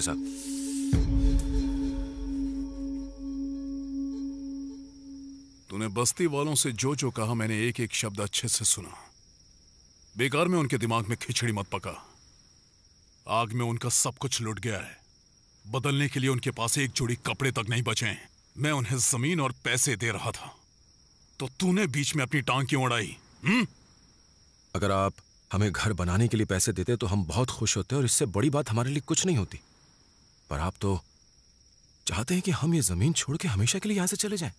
साथ। तूने बस्ती वालों से जो जो कहा मैंने एक एक शब्द अच्छे से सुना। बेकार में उनके दिमाग में खिचड़ी मत पका। आग में उनका सब कुछ लुट गया है। बदलने के लिए उनके पास एक जोड़ी कपड़े तक नहीं बचे हैं। मैं उन्हें जमीन और पैसे दे रहा था तो तूने बीच में अपनी टांग क्यों अड़ाई? अगर आप हमें घर बनाने के लिए पैसे देते तो हम बहुत खुश होते और इससे बड़ी बात हमारे लिए कुछ नहीं होती। पर आप तो चाहते हैं कि हम ये जमीन छोड़ के हमेशा के लिए यहां से चले जाएं।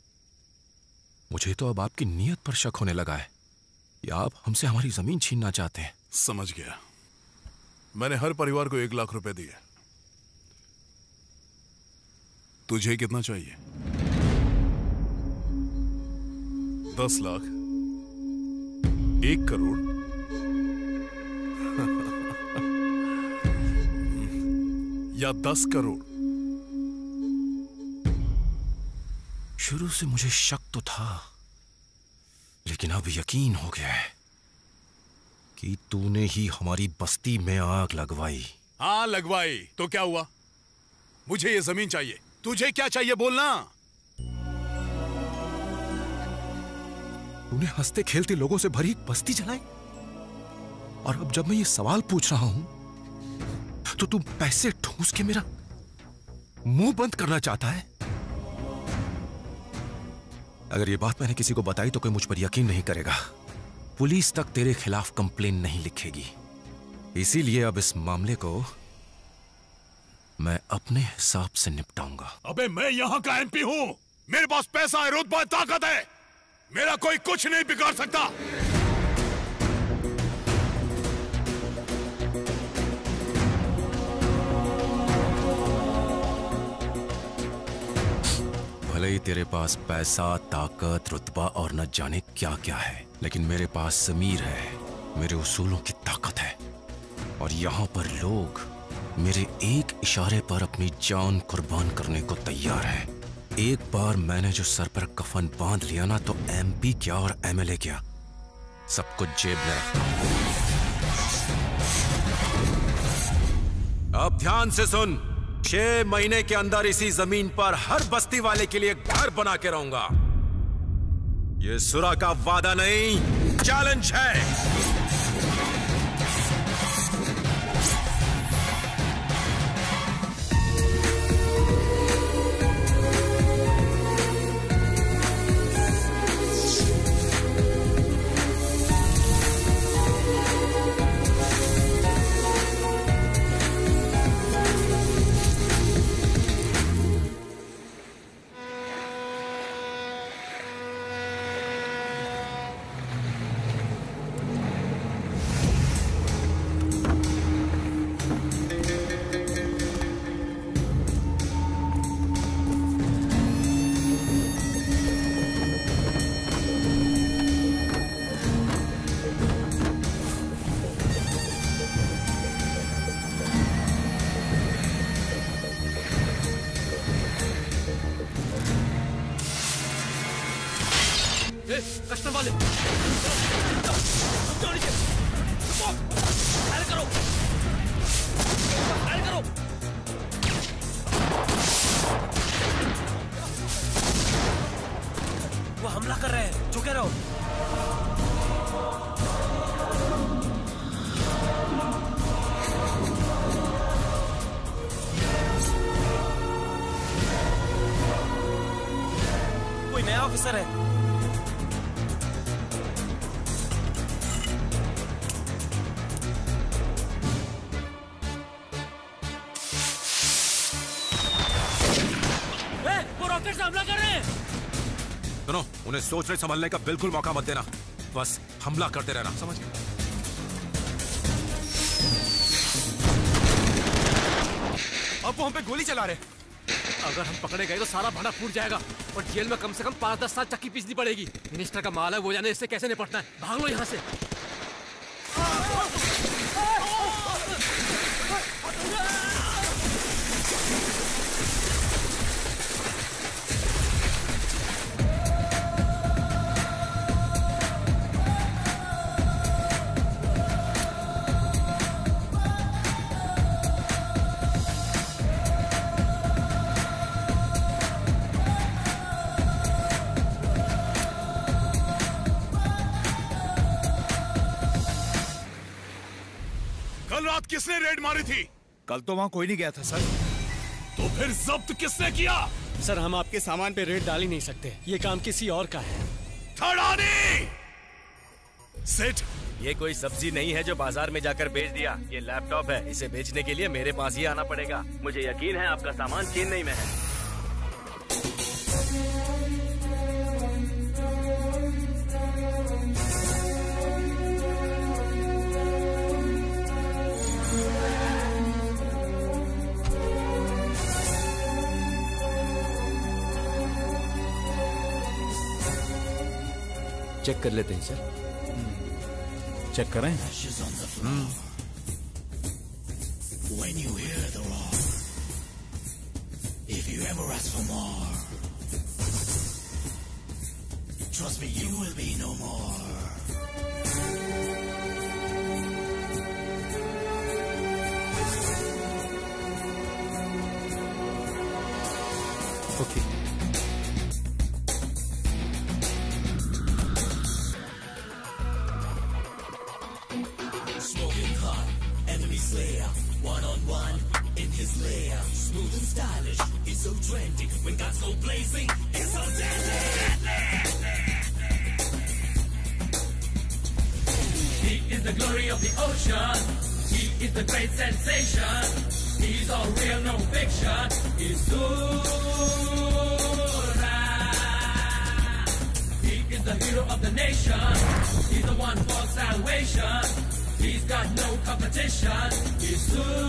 मुझे तो अब आपकी नीयत पर शक होने लगा है कि आप हमसे हमारी जमीन छीनना चाहते हैं। समझ गया। मैंने हर परिवार को 1 लाख रुपए दिए। तुझे कितना चाहिए? 10 लाख, 1 करोड़, या 10 करोड़? शुरू से मुझे शक तो था, लेकिन अब यकीन हो गया है कि तूने ही हमारी बस्ती में आग लगवाई। हाँ लगवाई तो क्या हुआ? मुझे ये जमीन चाहिए। तुझे क्या चाहिए बोलना। तूने हंसते खेलते लोगों से भरी एक बस्ती जलाई और अब जब मैं ये सवाल पूछ रहा हूं तो तू पैसे ठूस के मेरा मुंह बंद करना चाहता है। अगर ये बात मैंने किसी को बताई तो कोई मुझ पर यकीन नहीं करेगा। पुलिस तक तेरे खिलाफ कंप्लेन नहीं लिखेगी। इसीलिए अब इस मामले को मैं अपने हिसाब से निपटाऊंगा। अबे मैं यहां का एमपी हूं। मेरे पास पैसा है, रुतबा है, ताकत है। मेरा कोई कुछ नहीं बिगाड़ सकता। भले ही तेरे पास पैसा, ताकत, रुतबा और न जाने क्या क्या है, लेकिन मेरे पास ज़मीर है, मेरे उसूलों की ताकत है। और यहां पर लोग मेरे एक इशारे पर अपनी जान कुर्बान करने को तैयार है। एक बार मैंने जो सर पर कफन बांध लिया ना तो एमपी क्या और एमएलए क्या, सब कुछ जेब में रखता हूं। अब ध्यान से सुन, 6 महीने के अंदर इसी जमीन पर हर बस्ती वाले के लिए घर बना के रहूंगा। ये सुरा का वादा नहीं, चैलेंज है। कस्टम वाले करो। वो हमला कर रहे हैं, चुके रहो। कोई नया ऑफिसर है। हमला कर रहे हैं। सुनो, उन्हें सोचने संभलने का बिल्कुल मौका मत देना, बस हमला करते रहना, समझ गए? अब वो हम पे गोली चला रहे। अगर हम पकड़े गए तो सारा भाड़ा फूट जाएगा और जेल में कम से कम 5-10 साल चक्की पीसनी पड़ेगी। मिनिस्टर का माल है, वो जाने इससे कैसे निपटना है। भाग लो यहाँ से। रात किसने रेड मारी थी? कल तो वहाँ कोई नहीं गया था सर। तो फिर जब्त किसने किया? सर हम आपके सामान पे रेड डाल ही नहीं सकते, ये काम किसी और का है। थड़ानी! सेठ, ये कोई सब्जी नहीं है जो बाजार में जाकर बेच दिया। ये लैपटॉप है, इसे बेचने के लिए मेरे पास ही आना पड़ेगा। मुझे यकीन है आपका सामान चेन्नई में है। चेक कर लेते हैं सर। चेक करें। When you hear the roar, if you ever ask for more, trust me, you will be no more. Okay. Smoking hot, enemy slayer, one-on-one in his lair. Smooth and stylish, he's so trendy. When guns go blazing, it's so deadly. He is the glory of the ocean. He is the great sensation. He's all real, no fiction. He's Zura. He is the hero of the nation. He's the one for salvation. He's got no competition. He's Zura.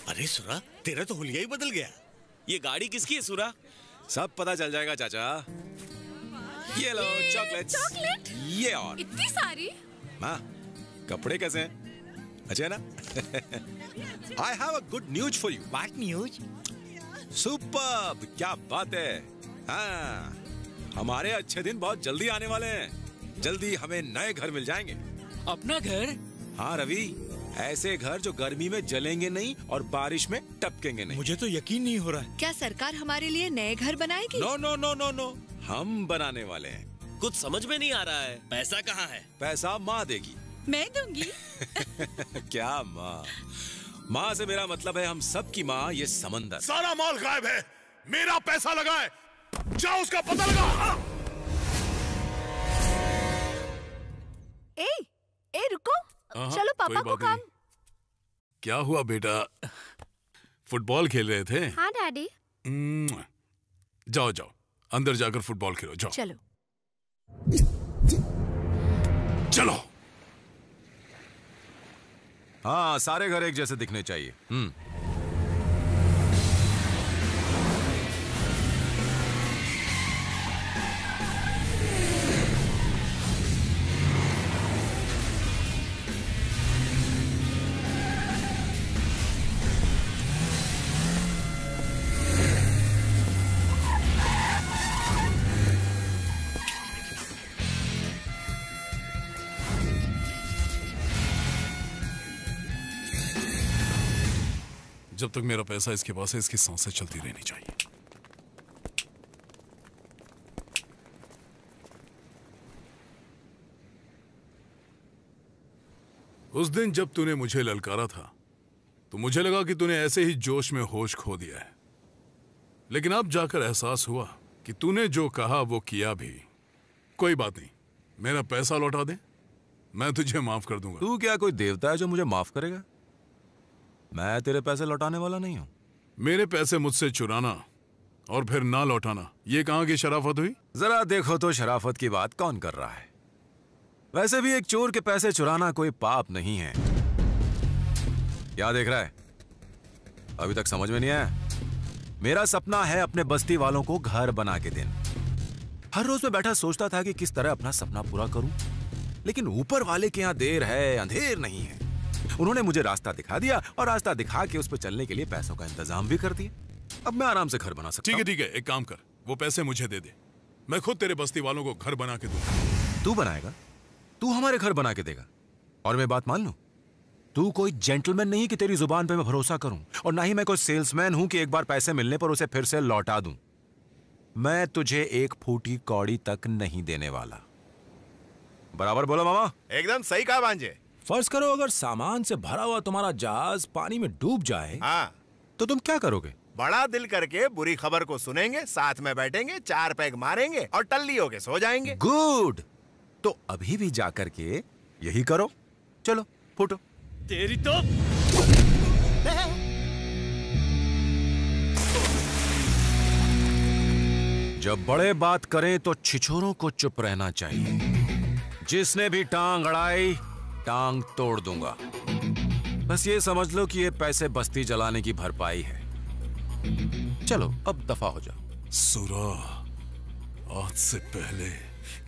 अरे सुरा, तेरा तो हुलिया ही बदल गया। ये गाड़ी किसकी है सुरा? सब पता चल जाएगा चाचा। ये लो चॉकलेट्स। चॉकलेट? ये और इतनी सारी? माँ, कपड़े कैसे हैं? अच्छे हैं ना? I have a good news for you. What news? Superb! क्या बात है? हाँ, हमारे अच्छे दिन बहुत जल्दी आने वाले हैं। जल्दी हमें नए घर मिल जाएंगे। अपना घर? हाँ रवि, ऐसे घर जो गर्मी में जलेंगे नहीं और बारिश में टपकेंगे नहीं। मुझे तो यकीन नहीं हो रहा है। क्या सरकार हमारे लिए नए घर बनाएगी? No no no no no, हम बनाने वाले हैं। कुछ समझ में नहीं आ रहा है। पैसा कहाँ है? पैसा माँ देगी। मैं दूंगी। क्या माँ? माँ से मेरा मतलब है हम सब की माँ, ये समंदर। सारा माल गायब है। मेरा पैसा लगा है। जाओ उसका पता लगा। ए रुको, चलो पापा को काम। क्या हुआ बेटा? फुटबॉल खेल रहे थे? हाँ डैडी। जाओ जाओ, अंदर जाकर फुटबॉल खेलो। जाओ चलो। चलो। हाँ, सारे घर एक जैसे दिखने चाहिए। जब तक मेरा पैसा इसके पास है, इसकी सांसें चलती रहनी चाहिए। उस दिन जब तूने मुझे ललकारा था तो मुझे लगा कि तूने ऐसे ही जोश में होश खो दिया है, लेकिन अब जाकर एहसास हुआ कि तूने जो कहा वो किया भी। कोई बात नहीं, मेरा पैसा लौटा दे, मैं तुझे माफ कर दूंगा। तू क्या कोई देवता है जो मुझे माफ करेगा? मैं तेरे पैसे लौटाने वाला नहीं हूं। मेरे पैसे मुझसे चुराना और फिर ना लौटाना, ये कहां की शराफत हुई? जरा देखो तो शराफत की बात कौन कर रहा है? वैसे भी एक चोर के पैसे चुराना कोई पाप नहीं है। क्या देख रहा है? अभी तक समझ में नहीं आया? मेरा सपना है अपने बस्ती वालों को घर बना के देना। हर रोज मैं बैठा सोचता था कि किस तरह अपना सपना पूरा करूं, लेकिन ऊपर वाले के यहां देर है अंधेर नहीं है। उन्होंने मुझे रास्ता दिखा दिया और रास्ता दिखा के उस पर चलने के लिए पैसों का इंतजाम भी कर दिया। अब मैं आराम से घर बना सकता हूं। ठीक है, एक काम कर, वो पैसे मुझे दे दे, मैं खुद तेरे बस्ती वालों को घर बना के दूंगा। तू बनाएगा? तू हमारे घर बना के देगा? और मैं बात मान लूं, तू कोई जेंटलमैन नहीं कि तेरी जुबान पे मैं भरोसा करूं, और ना ही मैं कोई सेल्समैन हूं कि एक बार पैसे मिलने पर उसे फिर से लौटा दूं। मैं तुझे एक फूटी कौड़ी तक नहीं देने वाला। बराबर बोला मामा? एकदम सही कहा भांजे। फर्ज करो अगर सामान से भरा हुआ तुम्हारा जहाज पानी में डूब जाए, हाँ, तो तुम क्या करोगे? बड़ा दिल करके बुरी खबर को सुनेंगे, साथ में बैठेंगे, 4 पैग मारेंगे और टल्ली होके सो जाएंगे। गुड। तो अभी भी जाकर के यही करो। चलो फूटो। तेरी तो जब बड़े बात करें तो छिछोरों को चुप रहना चाहिए। जिसने भी टांग अड़ाई, टांग तोड़ दूंगा। बस ये समझ लो कि ये पैसे बस्ती जलाने की भरपाई है। चलो अब दफा हो जाओ। सुरा, आज से पहले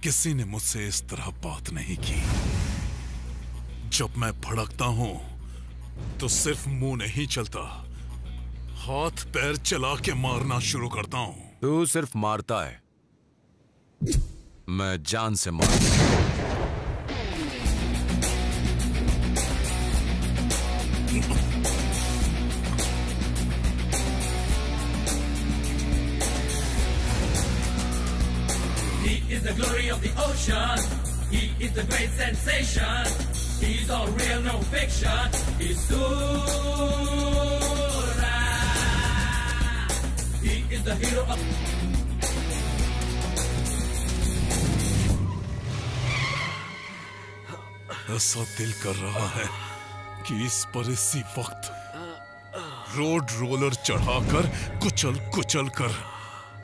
किसी ने मुझसे इस तरह बात नहीं की। जब मैं भड़कता हूं तो सिर्फ मुंह नहीं चलता, हाथ पैर चला के मारना शुरू करता हूं। तू सिर्फ मारता है, मैं जान से मारता हूं। He is the glory of the ocean. He is the great sensation. He's all real, no fiction. He's Sura. He is the hero of... ऐसा दिल कर रहा है कि इस पर इसी वक्त रोड रोलर चढ़ाकर कुचल कुचल कर